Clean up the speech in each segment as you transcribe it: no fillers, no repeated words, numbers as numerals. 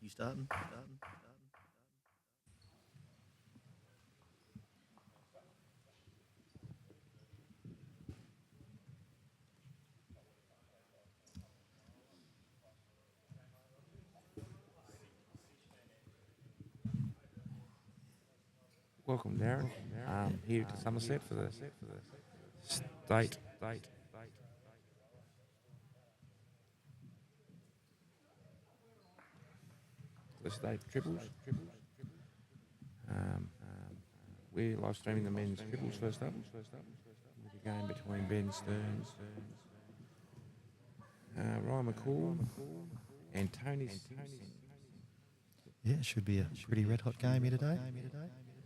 You starting? Welcome, Darren. Here to Somerset for the state. The state triples. We're live streaming the men's triples first up. With a game between Ben Stearns, Ryan McCall, and Tony Simpson. Yeah, it should be a pretty red hot game here today.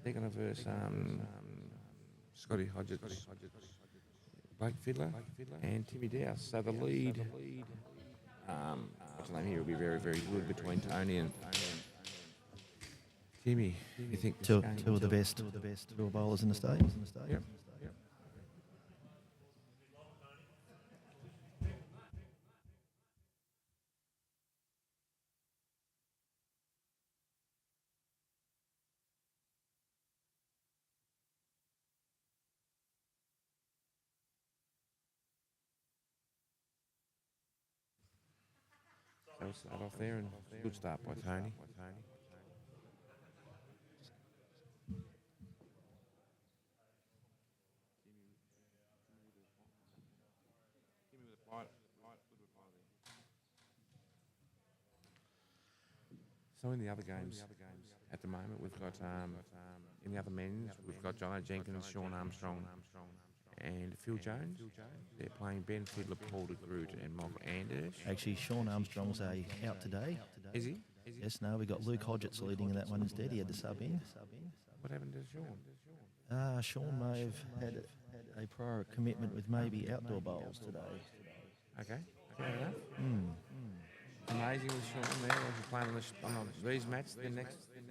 They're going to verse Scotty Hodgetts, Blake Fiddler, and Timmy Dowse. So the lead, what's the name here, will be very, very good between Tony and Timmy. You think Two of the best tour bowlers in the state. Yep. So we'll start off there, and good start by Tony. So in the other games at the moment, we've got in the other men's, we've got Jono Jenkins, Sean Armstrong, and Phil Jones. They're playing Ben Fiddler, Paul de Groot, and Michael Anders. Actually, Sean Armstrong's out today. Is he? Yes, no, we got Luke Hodgetts leading in that one instead. He had the sub in. What happened to Sean? Sean may have had a prior commitment with maybe outdoor bowls today. Okay, fair enough. Amazing with Sean there. He's playing on these matches. Then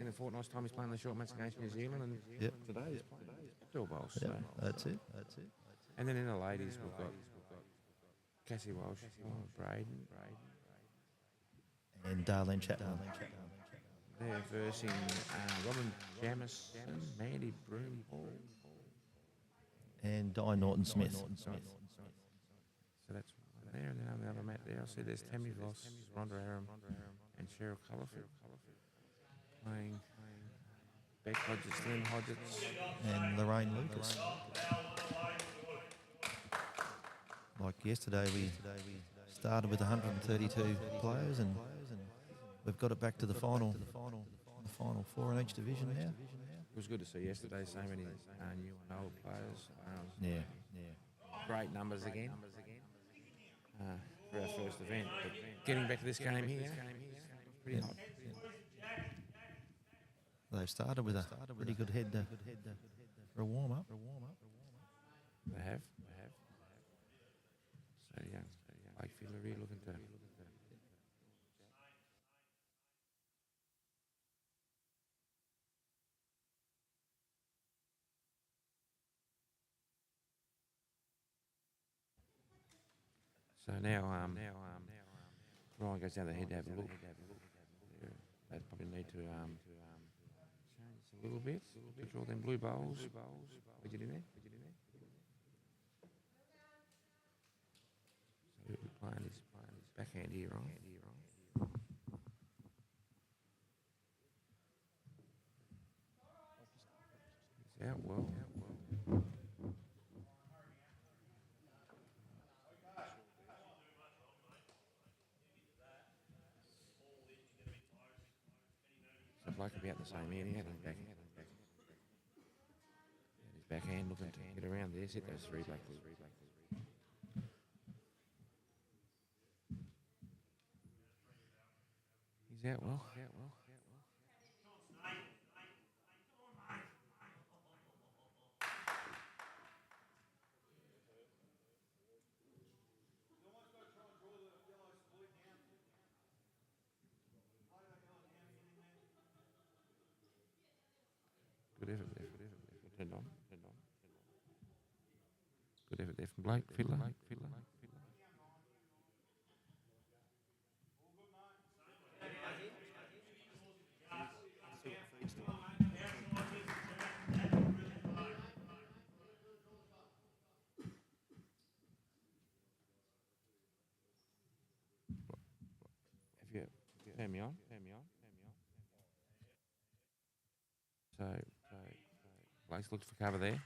in a fortnight's time, he's playing the short match against New Zealand, and today he's playing outdoor bowls. Yeah, So. that's it. And then in the ladies, we've got Cassie Walsh, Braden. And Darlene Chapman. They're versing Robin Jamison, Mandy Broom Hall. And Di Norton-Smith. So that's one there. And then on the other mat there, I see there's Tammy Voss, Rhonda Aram, and Cheryl Cullerfield playing Beck Hodgetts, Lynn Hodgetts. And Lorraine Lucas. Like yesterday, we started with 132 players, and we've got it back to the final four in each division now. It was good to see yesterday so many new and old players. Yeah. Great numbers again for our first event. But getting back to this game here, pretty hot. They've started with a pretty good head for a warm-up. They have. So yeah, Blake Fiddler really looking to. So now, Ryan goes down the head to have a look. They probably need to change a little bit to draw them blue bowls. We get in there. So he'll be playing his backhand here, right? He's out well. So Blake will be out the same end. He had his backhand. His backhand looking to get around there. Hit those three black. He's out well. Good effort there. Turned on. Good effort there from Blake Fiddler. me on. So, Blake's looked for cover there.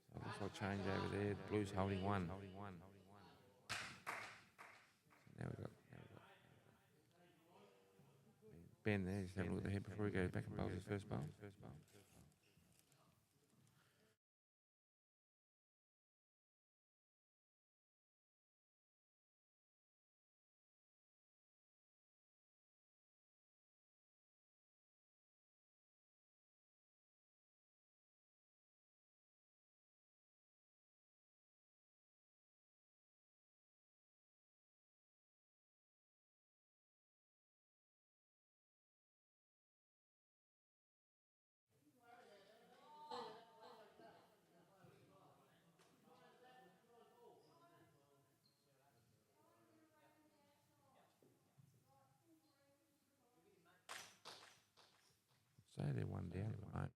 So it looks like change over there. The Blues holding one. So now we've got Ben there. Just having a look at the head before he goes back and bowls his first bowl. So they're one down at the moment.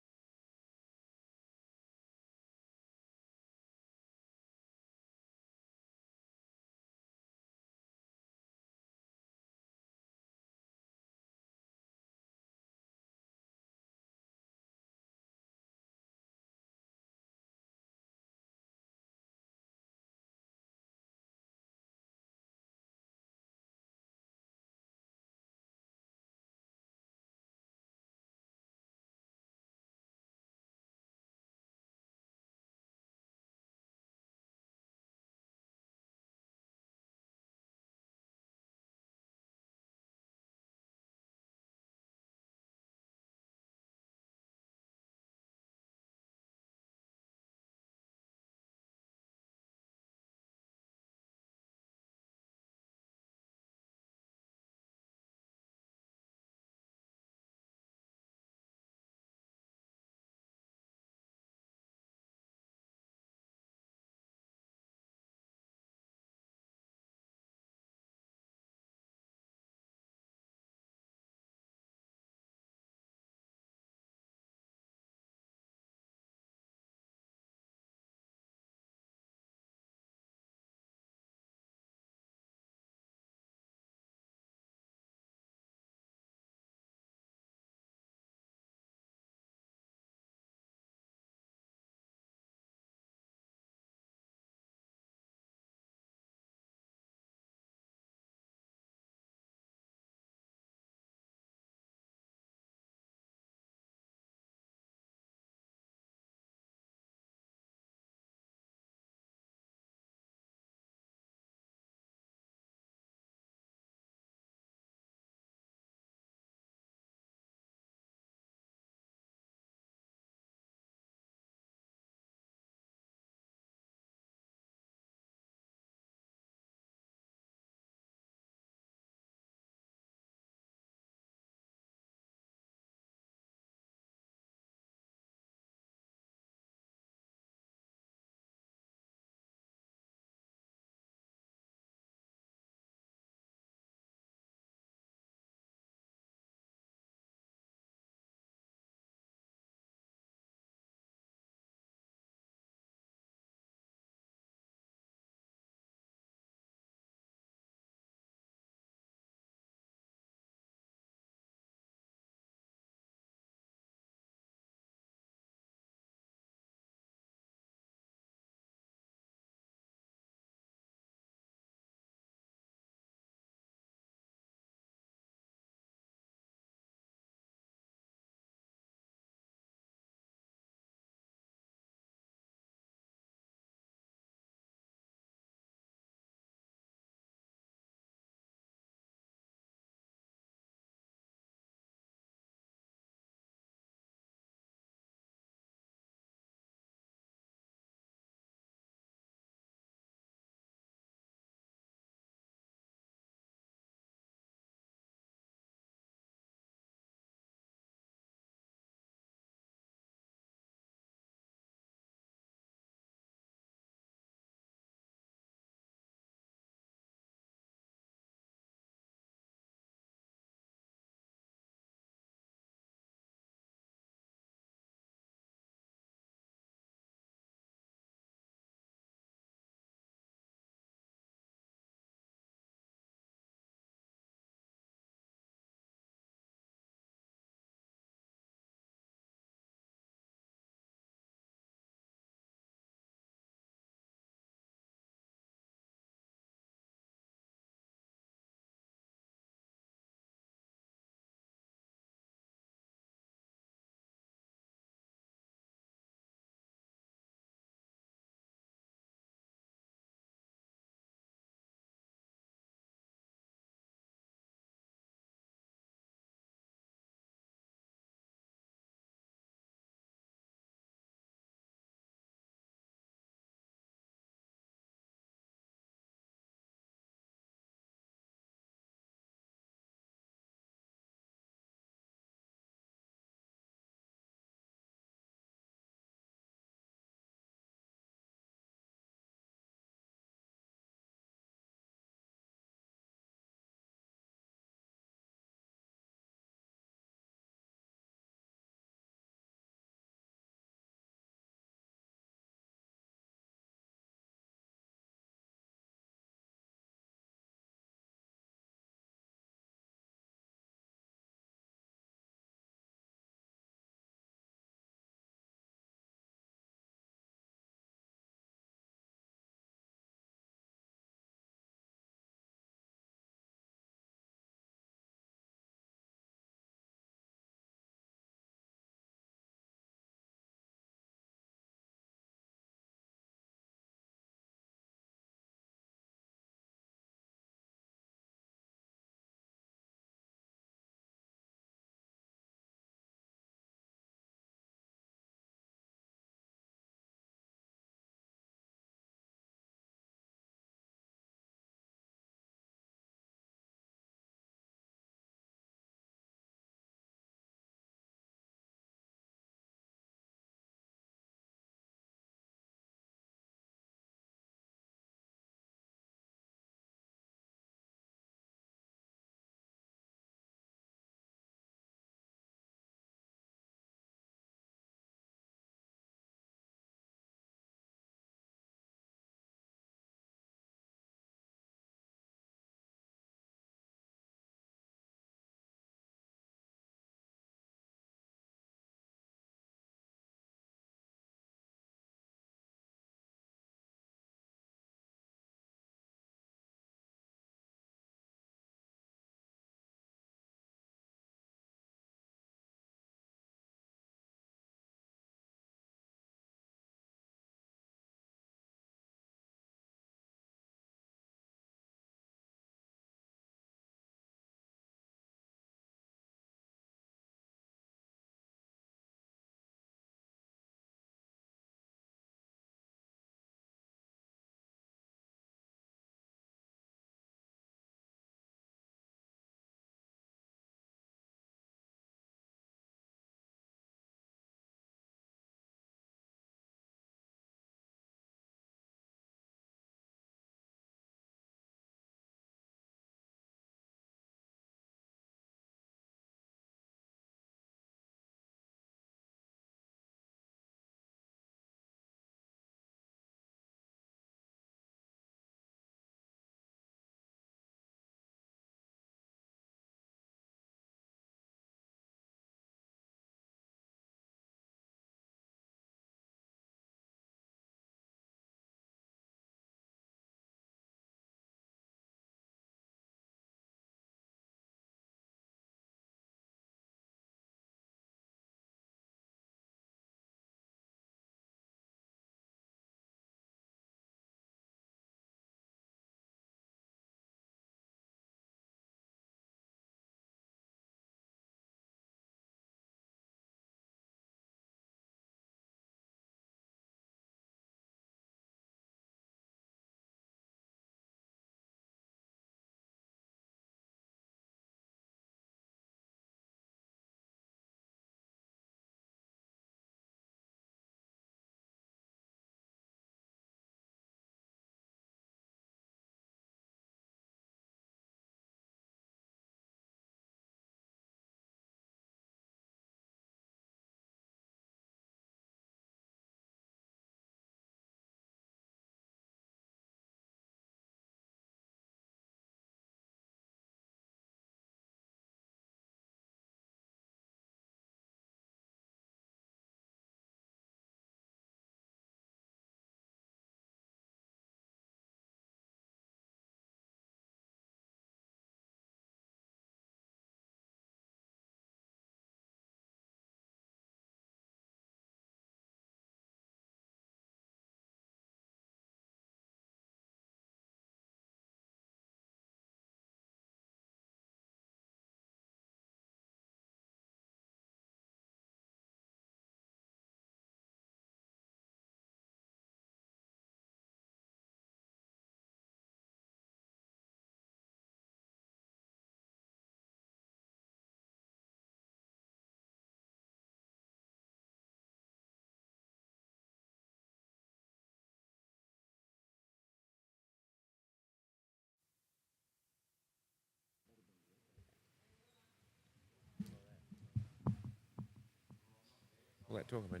Talk about.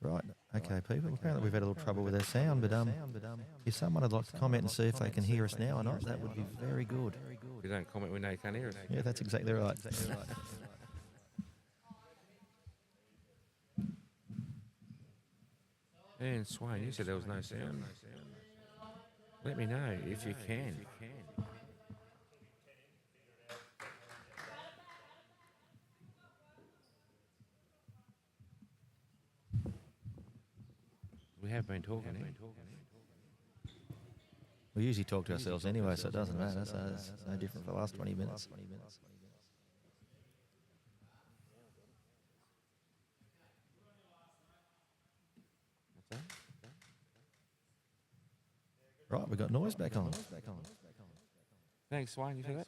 Right. Okay, people. Apparently we've had a little trouble with our sound, but if someone would like to comment and see if they can hear us now or not, that would be very good. If you don't comment, we know you can't hear us. Yeah, that's exactly right. And Swain, you said there was no sound. Let me know if you can. We have been talking. We usually talk to ourselves anyway, so it doesn't matter. So it's no different for the last 20 minutes. Right, we've got noise back on. Thanks, Swain. You for that?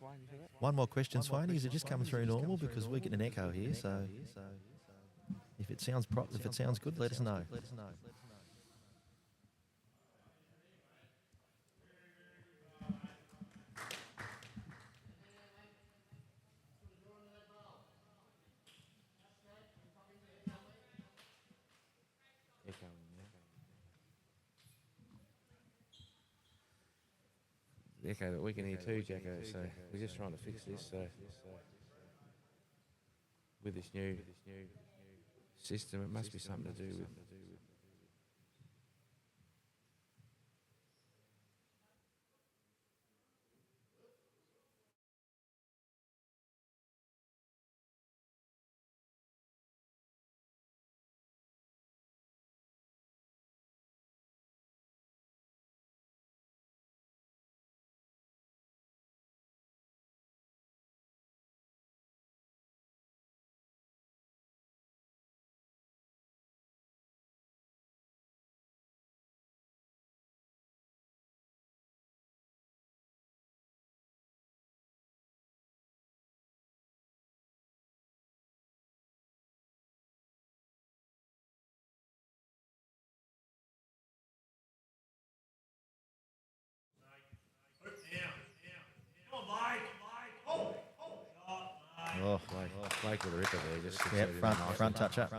One more question, Swaney. Is it just coming through normal? Because we get an echo here, so if it sounds good, let us know. Echo that we can hear too, Jacko. So we're just trying to fix this. So with this new system, it must be something to do with. Oh, Blake with a ripper there. Just sits yeah, over there nicely. front touch up.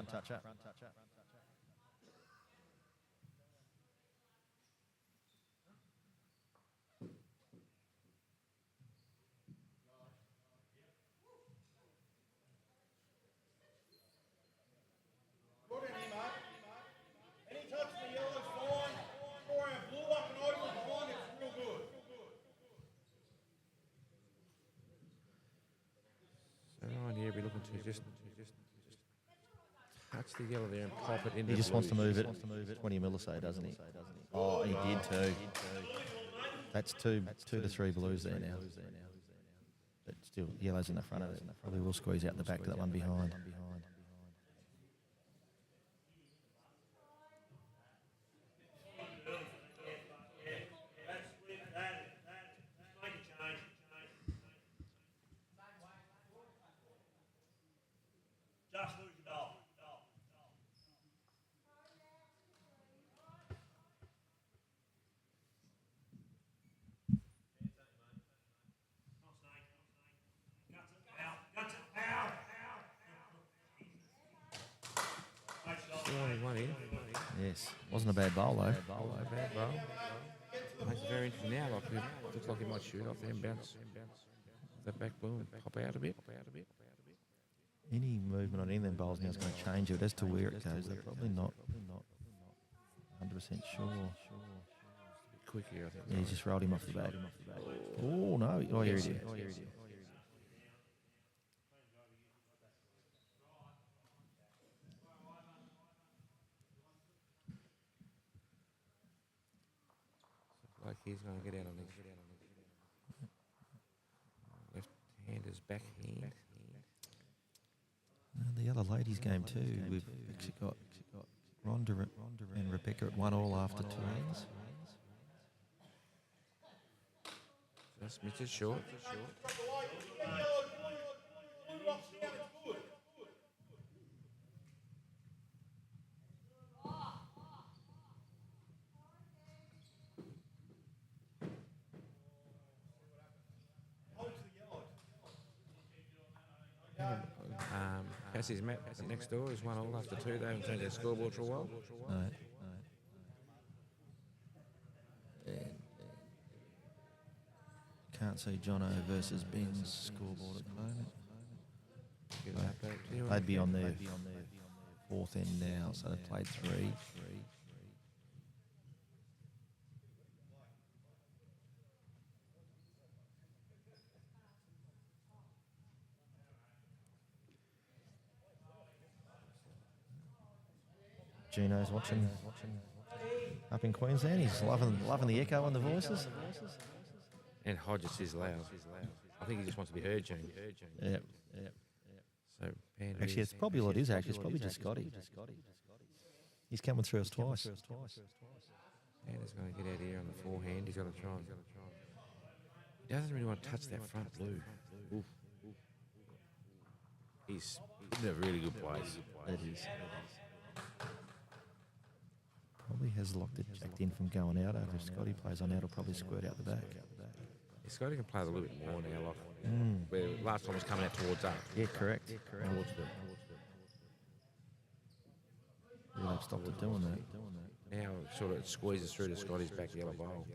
Any touch the yellow's fine. Or our blue up and over fine, it's real good. So Ryan here, we're looking to just touch the yellow there and pop it into He just wants to blues. move it 20 mil or so, doesn't he? Oh, he did too. That's two to three blues there now. But still, yellow's in the front of it. Probably will squeeze out the back to that one behind. Just lose your dog. Still only one in. Yes, wasn't a bad bowl though. Not bad, bro. Makes it very interesting now. Like, it looks like he might shoot off there and bounce. That back boom and pop out a bit. Any movement on any of them bowls now is going to change it. As to where it goes, they're probably not 100% sure. Quick here, I think. Yeah, he's just rolled him off the back. Oh no! Oh, here he is. Like he's going to get out on this. Left hand is back hand. The other ladies' game too. We've actually got Rhonda and Rebecca at 1-1 after 2 hands. Just missed it short. Cassie's met next door is 1-1 after 2. They haven't changed their scoreboard for a while. All right. And can't see Jono versus Ben's scoreboard at the moment. Give an update to you. They'd be on their fourth end now, so they've played three. Gino's watching up in Queensland. He's loving the echo on the voices. And Hodges is loud. I think he just wants to be heard, June. Yep. So, Panda Actually, is- it's probably what it is. Actually, it's probably just Scotty. He's coming through us twice. Panda's going to get out here on the forehand. He's got to try. He doesn't really want to touch that front blue. Oof. He's in a really good place. It is. Probably has locked it jacked in from going out. If Scotty plays on out, he'll probably squirt out the back. Scotty can play a little bit more now. Like where last time was coming out towards us. Yeah, correct. Towards the, Really have stopped it doing that. now it sort of squeezes through to Scotty's back yellow bowl.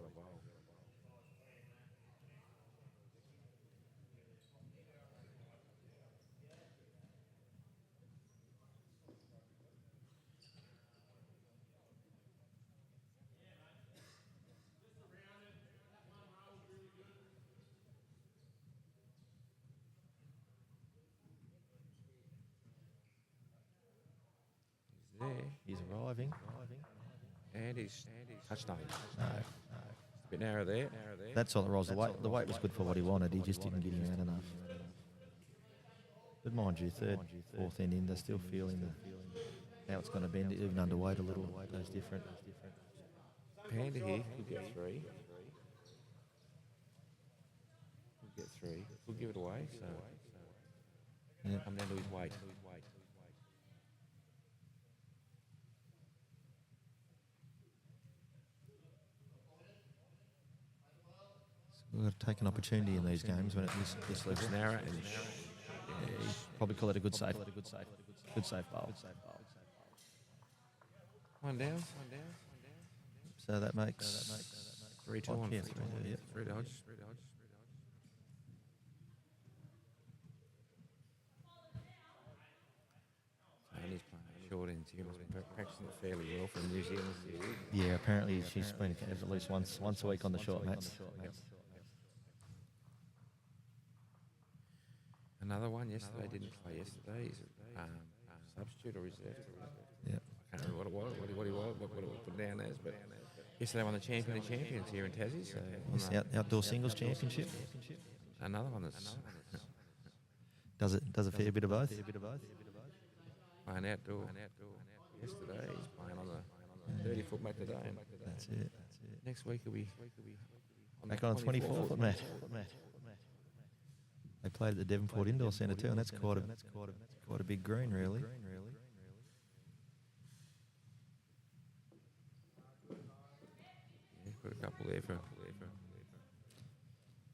He's there. He's arriving. And he's touched on him. No. A bit narrow there. That's all it was. The weight was good for what he wanted. He just didn't get him out enough. But mind you, third, fourth end in, they're still feeling how it's going to bend, even underweight a little. Those different. Panda here could get 3. Could get 3. We'll give it away. So Yeah. come down to his weight. We've got to take an opportunity in these games when this Looks level. narrow and Probably call it a good save. Good save bowl. one down. So that makes 3-2 Oh, on. yeah, 3 three, dodge. And he's playing short ends here. He's been practicing it fairly well for New Zealand series. Yeah, apparently she's been at least once a week on the short mats. Another one yesterday, didn't play yesterday. He's substitute or reserve. Yeah. I can't remember what it was, what it put down as, but yesterday won the champion of champions here in Tassie. So This outdoor singles championship. another one that's Does a fair bit of both. playing outdoor. Yesterday he's playing on the 30-foot mat today. And That's it. next week he'll be Back on the 24 foot mat. They played at the Devonport Indoor Centre too, and that's quite a big green, really. Yeah, put a couple there for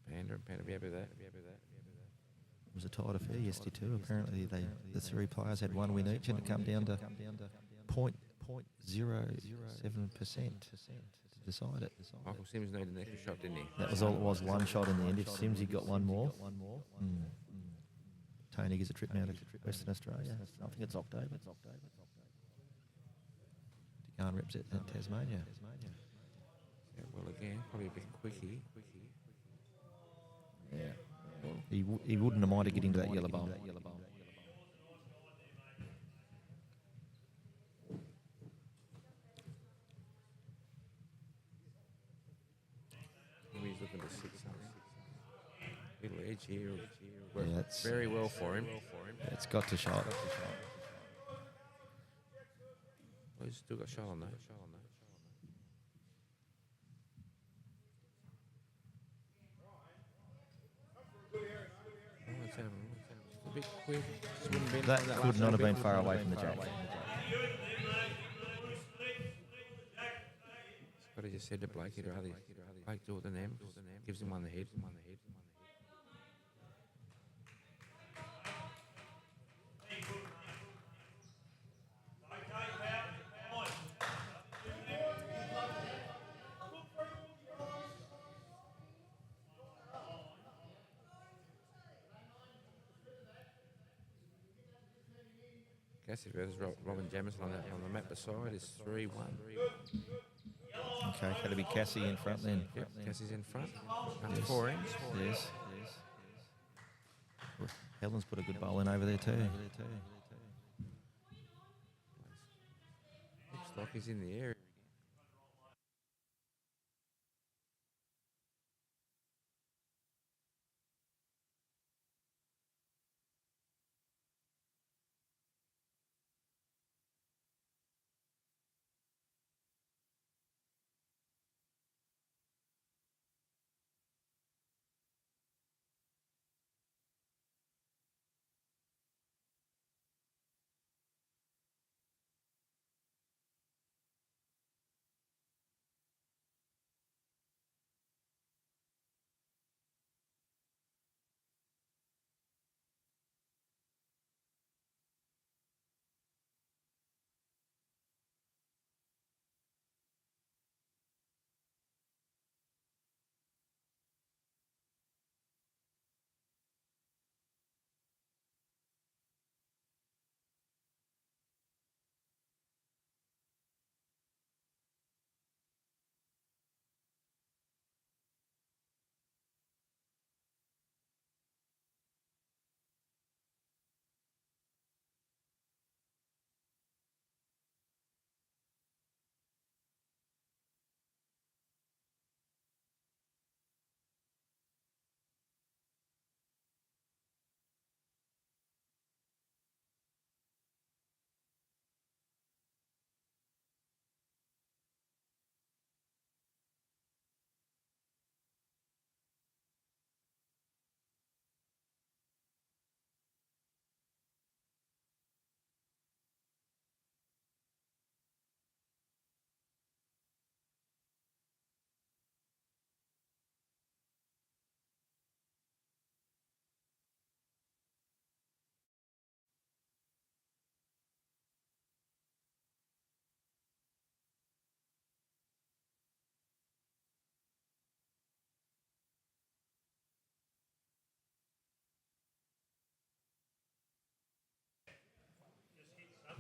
Panda. Panda be happy with that. It was a tight affair yesterday too. Apparently, the three players had one win each, and it come down to 0.07% to decide it. Michael Sims needed an extra shot, didn't he? That was all it was. One shot in the end. If Simsy got one more, Tony gets a trip now to Western Australia. I think it's October. To go and represent Tasmania. Yeah, well, again, probably a bit quickie. Yeah. He wouldn't have minded getting to that yellow bowl. He's looking to 6 little edge here. Yeah, Worked that's- very well for him. It's got to shot. Well, he's still got shot on that. Oh, it's a bit quick. Just wouldn't bend That on could last not have little been bit. far away from the jack. Scotty just said to Blake, he'd rather Blake do it than them. Gives him one the head. Cassie versus Robin Jamison on the map beside is 3-1. Okay, had to be Cassie in front then. Yep, Cassie's in front after 4 ends. Yes. Well, Helen's put a good bowl in over there too. Looks like he's in the area.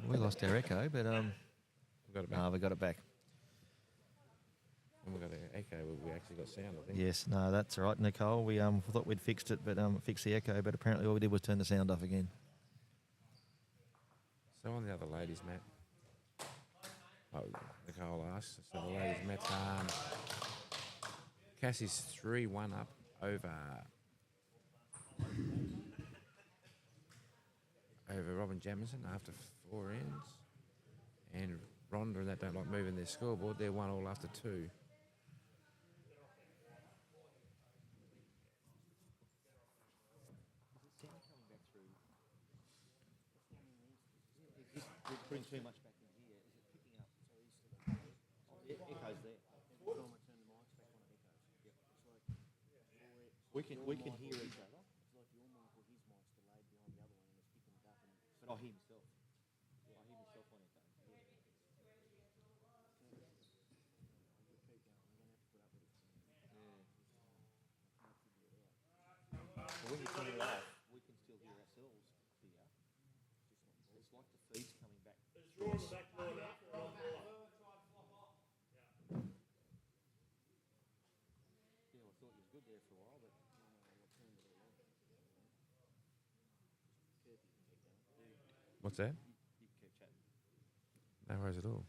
We lost our echo, but We've got it back. we got it back. And we've got an echo. We actually got sound, I think. Yes, no, that's all right, Nicole. We thought we'd fixed it, but fixed the echo. But apparently, all we did was turn the sound off again. So on the other ladies' mat, Nicole asked. So the ladies' mat, Cassie's 3-1 up over Robin Jamison after 4 ends, and Rhonda and that don't like moving their scoreboard. They're 1-1 after 2. Putting too much back in here. Is it picking up? Echo's there. We can hear each other. But I hear myself. I hear myself on echo. But when you turn it off, we can still hear ourselves here. It's like the feed's coming back. Yeah, I thought you was good there for a while, but What's that? you keep chatting. No worries at all.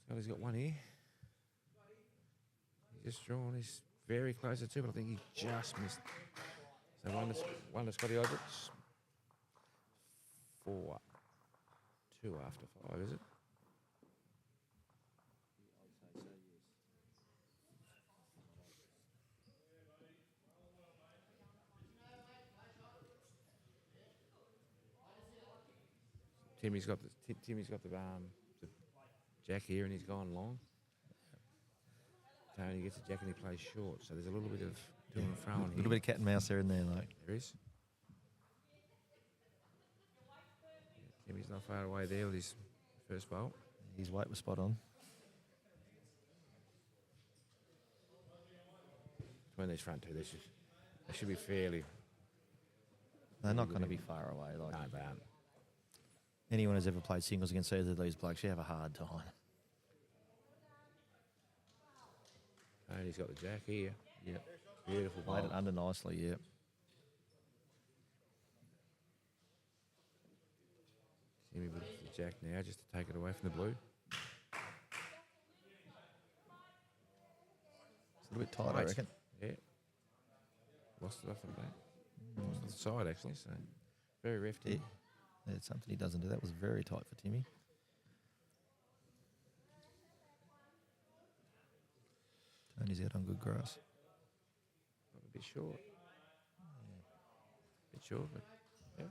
Scotty's got one here. He's just drawn. He's very close to 2, but I think he just missed. So one to Scotty Alberts. 4. 2 after 5, is it? I'd say so, yes. Timmy's got the jack here, and he's gone long. Tony gets the jack and he plays short, so there's a little bit of to and fro on A here. little bit of cat and mouse there and there, like. There is. Timmy's not far away there with his first bowl. His weight was spot on. Between these front two, they should be fairly They're not going to be far away. Like No, they aren't. anyone who's ever played singles against either of these blokes, you have a hard time. And he's got the jack here. Yep. Beautiful Played it bowl. under nicely, yep. Jimmy with the jack now just to take it away from the blue. It's a little bit tight, I Right. reckon. Yeah. Lost it off the back. Lost it the side, actually, so very rifty. Yeah, it's something he doesn't do. That was very tight for Timmy. Tony's out on good grass. A bit short. Bit short, but yeah.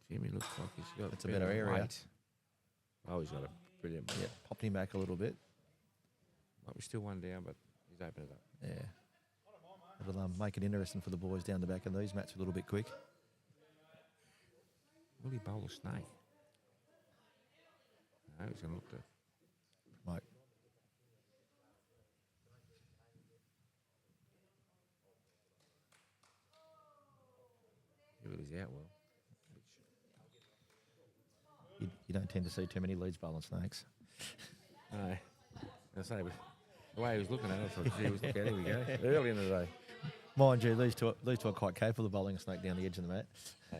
Jimmy looks like he's got That's a better area. weight. Oh, he's got a brilliant. Yeah, popped him back a little bit. Well, we're still one down, but he's opened it up. Yeah. It'll make it interesting for the boys down the back of these mats a little bit quick. Will he bowl a snake? No, he's going to look to. Mike. He was out well. You don't tend to see too many leads bowling snakes. No. I say, but the way he was looking at it, I thought, gee, was looking, here we go. Early in the day. Mind you, these two are quite capable of bowling a snake down the edge of the mat. Yeah.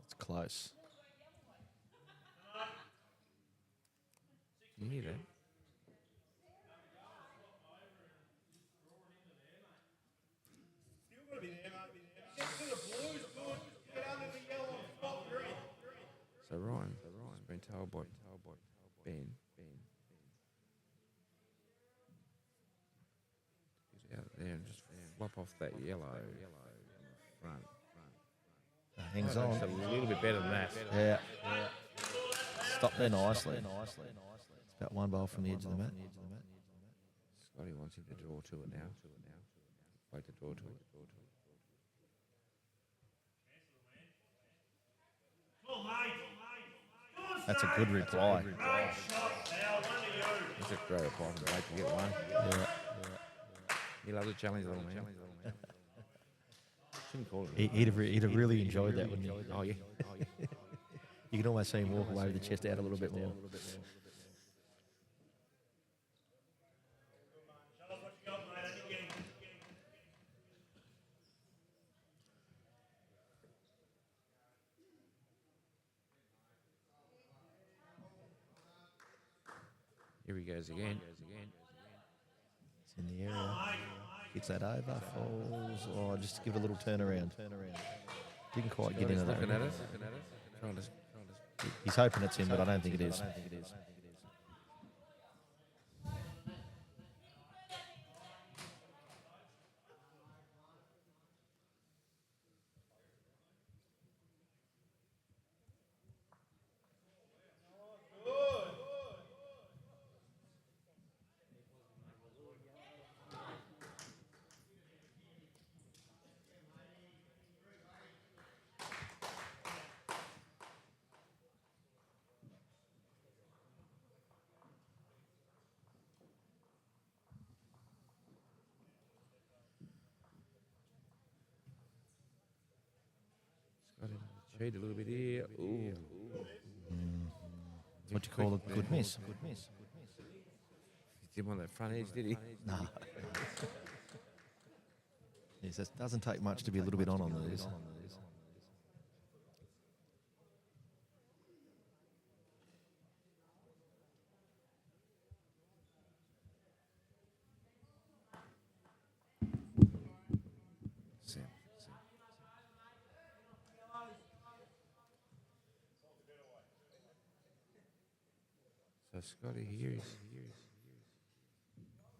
It's close. Can you hear that? Still gotta be there, mate. Get to the blues, good. Get under the yellow and stop green. So Ryan's been told by Ben. Get out there and just flop off that yellow on the front. Hangs Just on. a little bit better than that. Yeah. Stop there nicely. It's about one bowl from the edge of the mat. Scotty wants him to draw to it now. Wait to draw to it. That's a good reply. That's a great reply from Blake to get one. Yeah. He loves a challenge, little man. Shouldn't call it. He'd have really enjoyed that, wouldn't he? Oh, yeah. You can almost see him walk away with the chest out a little bit more. Here he goes again. It's in the area. Gets that over, falls. Oh, just give it a little turnaround. Didn't quite get into that. Looking at it. Trying to He's hoping it's in, but I don't think it is. Got him. Cheat a little bit here. Ooh. What do you call a good miss? He didn't want that front edge, did he? No. Yes, it doesn't take much to be a little bit on these. Sam. So Scotty here is.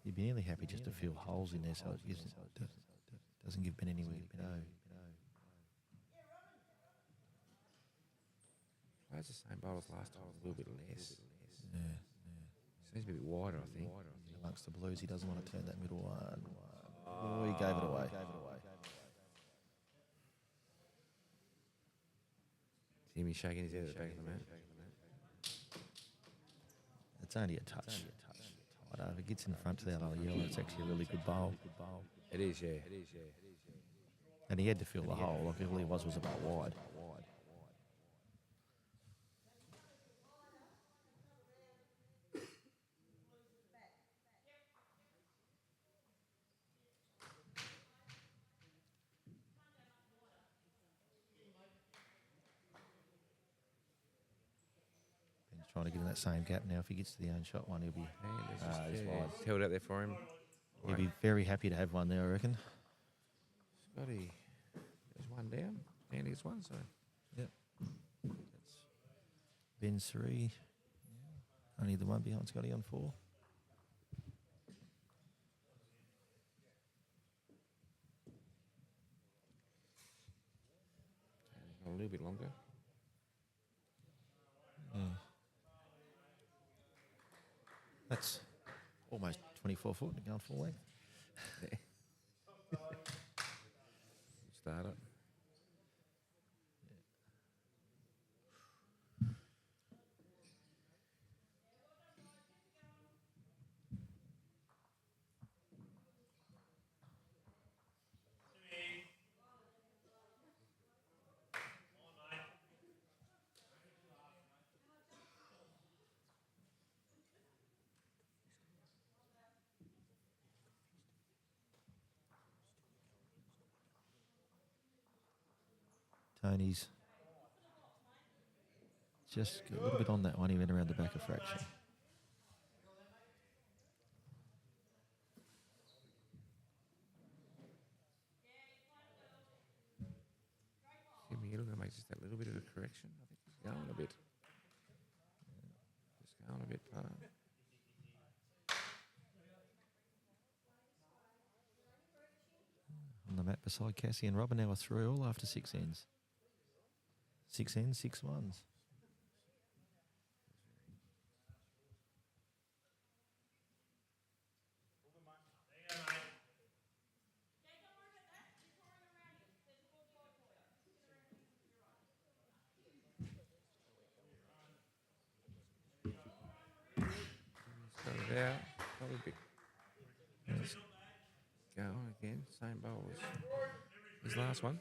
You'd be nearly happy just to fill holes in there so it doesn't give Ben anywhere to go. Plays the same bowl as last time, a little bit less. Yeah. Seems to be a bit wider, I think. amongst the Blues. He doesn't want to turn that middle one. Oh, he gave it away. Timmy shaking his head at the back of the mat. It's only a touch. If it gets in front to that other yellow, it's actually a really good bowl. It is, yeah. And he had to fill the hole. Like all he was about wide. Ben's trying to get in that same gap now. If he gets to the own shot one, he'll be he's wide. It's held out there for him. He'll be very happy to have one there, I reckon. Scotty, there's one down. Andy gets one, so. Yep. That's Ben's 3. Only the one behind Scotty on 4. A little bit longer. That's almost 24 foot going full length. Start it. Tony's just a little bit on that one. He went around the back a fraction. Timmy, you're going to make just that little bit of a correction. I think he's going a bit. Just going a bit far. On the mat beside Cassie and Robin now are through all after 6 ends. 6 ends, 6 ones. Got it out. Got a bit. Let's go again. Same bowl as his last one.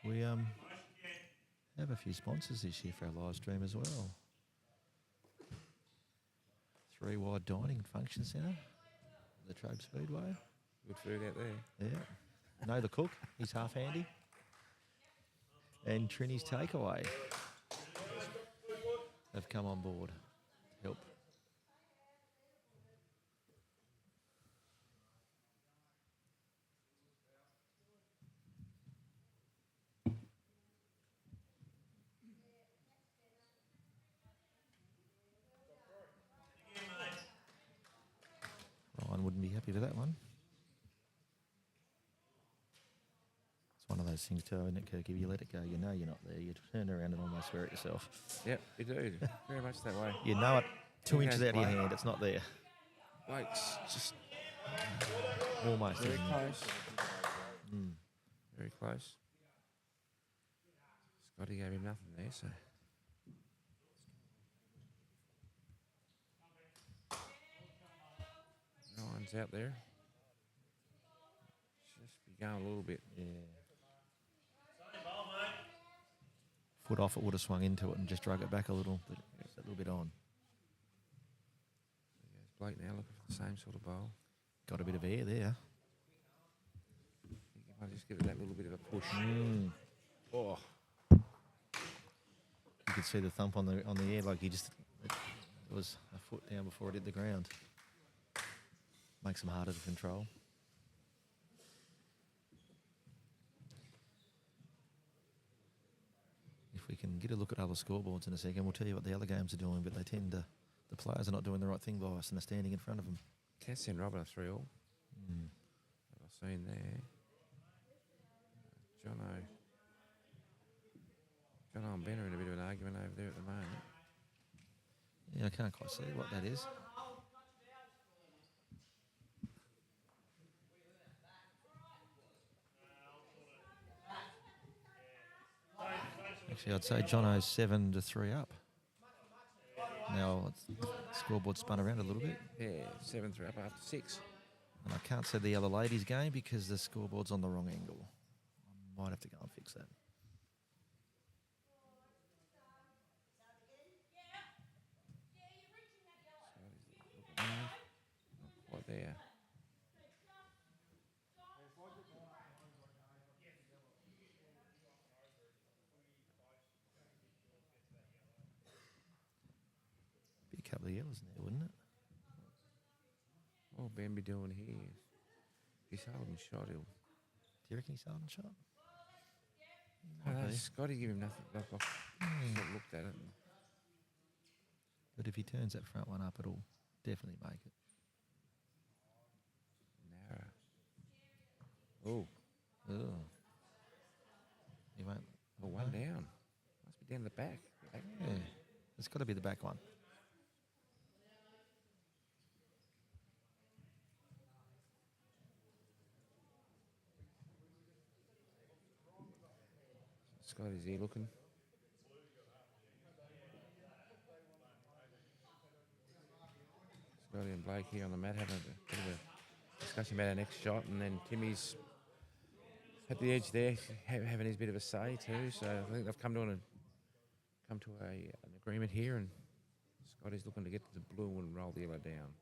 We have a few sponsors this year for our live stream as well. 3 Wide Dining Function Centre, the Trobe Speedway. Good food out there. Yeah. Know the cook, he's half handy. And Trini's Takeaway have come on board to help. Ryan wouldn't be happy with that one. It's one of those things too, isn't it, Kirk? If you let it go, you know you're not there. You turn around and almost swear at yourself. Yep, you do. Very much that way. You know it 2 There inches goes out of your Blake. hand, it's not there. Blake's just Almost. very isn't it? close. Very close. Scotty gave him nothing there, so. Ryan's out there. Just be going a little bit. Yeah. Foot off, it would have swung into it and just drug it back a little, but it's a little bit on. There goes Blake now looking for the same sort of bowl. Got a bit of air there. I think he might just give it that little bit of a push. Oh, You could see the thump on the air, like it was a foot down before it hit the ground. Makes them harder to control. If we can get a look at other scoreboards in a second, we'll tell you what the other games are doing, but the players are not doing the right thing by us and they're standing in front of them. Cass and Robin are 3-all. That I've seen there. Jono and Ben are in a bit of an argument over there at the moment. Yeah, I can't quite see what that is. Actually, I'd say Jono's 7-3 up. Now, scoreboard spun around a little bit. Yeah, 7-3 up after 6. And I can't see the other ladies' game because the scoreboard's on the wrong angle. I might have to go and fix that. Not quite there. Be a couple of yellows in there, wouldn't it? What will Ben be doing here? He's holding shot. He'll. Do you reckon he's holding shot? Oh, Scotty give him nothing. I've sort of looked at it. But if he turns that front one up, it'll definitely make it. Narrow. Oh, Oh. He won't. well, one down. Must be down the back. Yeah. It's got to be the back one. Scotty's here looking. Scotty and Blake here on the mat having a bit of a discussion about our next shot, and then Timmy's at the edge there having his bit of a say too. So I think they've come to an agreement here, and Scotty's looking to get to the blue and roll the yellow down.